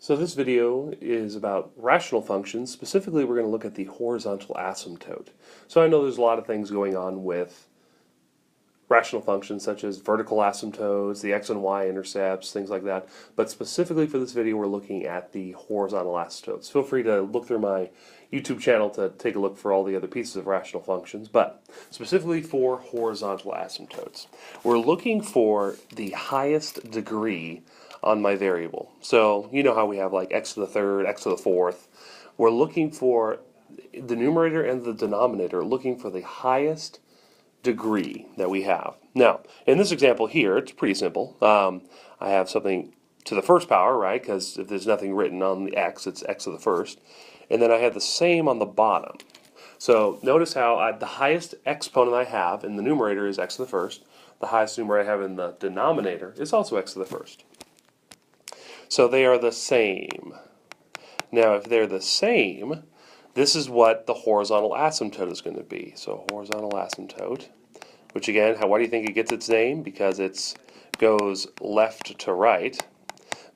So this video is about rational functions. Specifically, we're going to look at the horizontal asymptote. So I know there's a lot of things going on with rational functions such as vertical asymptotes, the x and y intercepts, things like that. But specifically for this video, we're looking at the horizontal asymptotes. Feel free to look through my YouTube channel to take a look for all the other pieces of rational functions. But specifically for horizontal asymptotes, we're looking for the highest degree on my variable. So you know how we have like x to the third, x to the fourth. We're looking for the numerator and the denominator, looking for the highest degree that we have. Now, in this example here, it's pretty simple. I have something to the first power, right? Because if there's nothing written on the x, it's x to the first. And then I have the same on the bottom. So notice how the highest exponent I have in the numerator is x to the first. The highest numerator I have in the denominator is also x to the first. So they are the same. Now, if they're the same, this is what the horizontal asymptote is going to be. So horizontal asymptote, which again, why do you think it gets its name? Because it goes left to right,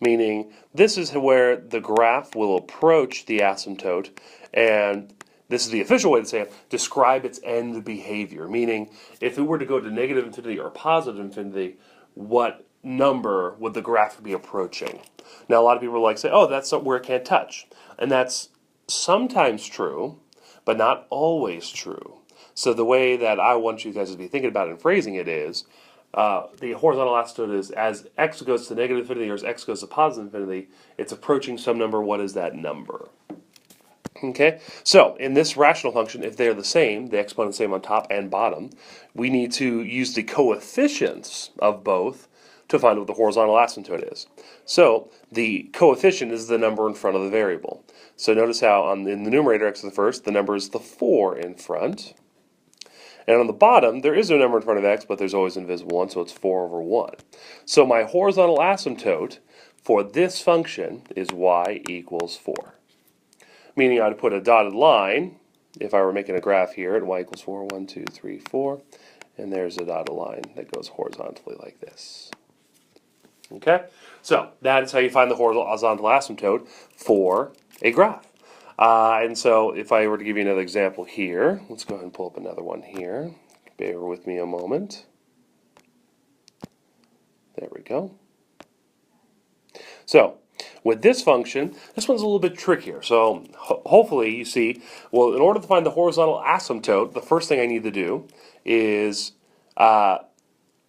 meaning this is where the graph will approach the asymptote, and this is the official way to say it, describe its end behavior, meaning if it were to go to negative infinity or positive infinity, what number would the graph be approaching? Now, a lot of people like say, oh, that's where it can't touch. And that's sometimes true, but not always true. So the way that I want you guys to be thinking about it and phrasing it is, the horizontal asymptote is as x goes to negative infinity or as x goes to positive infinity, it's approaching some number. What is that number? Okay, so in this rational function, if they're the same, the exponent same on top and bottom, we need to use the coefficients of both to find what the horizontal asymptote is. So the coefficient is the number in front of the variable. So notice how in the numerator x to the first, the number is the 4 in front. And on the bottom, there is no number in front of x, but there's always an invisible 1, so it's 4 over 1. So my horizontal asymptote for this function is y equals 4. Meaning I'd put a dotted line, if I were making a graph here, at y equals 4, 1, 2, 3, 4. And there's a dotted line that goes horizontally like this. Okay, so that is how you find the horizontal asymptote for a graph. And so if I were to give you another example here, let's go ahead and pull up another one here. Bear with me a moment. There we go. So with this function, this one's a little bit trickier. So hopefully you see, well, in order to find the horizontal asymptote, the first thing I need to do is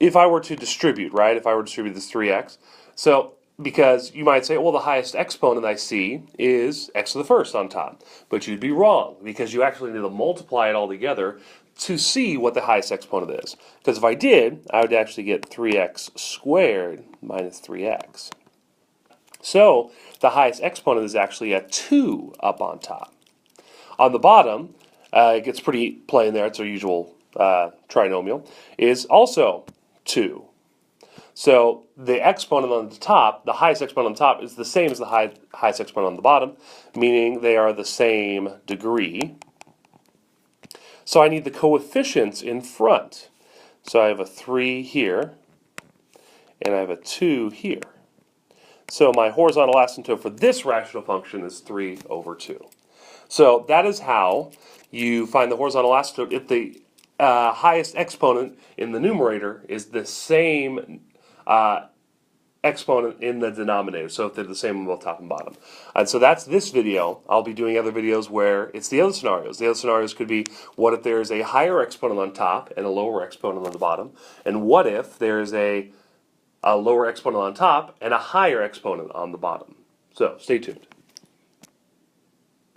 if I were to distribute, right, if I were to distribute this 3x, so because you might say, well, the highest exponent I see is x to the first on top. But you'd be wrong, because you actually need to multiply it all together to see what the highest exponent is. Because if I did, I would actually get 3x squared minus 3x. So the highest exponent is actually a 2 up on top. On the bottom, it gets pretty plain there, it's our usual trinomial, is also 2. So the exponent on the top, the highest exponent on the top, is the same as the highest exponent on the bottom, meaning they are the same degree. So I need the coefficients in front. So I have a 3 here, and I have a 2 here. So my horizontal asymptote for this rational function is 3 over 2. So that is how you find the horizontal asymptote if the highest exponent in the numerator is the same exponent in the denominator, so if they're the same on both top and bottom. And so that's this video. I'll be doing other videos where it's the other scenarios. The other scenarios could be, what if there's a higher exponent on top and a lower exponent on the bottom? And what if there's a lower exponent on top and a higher exponent on the bottom? So stay tuned.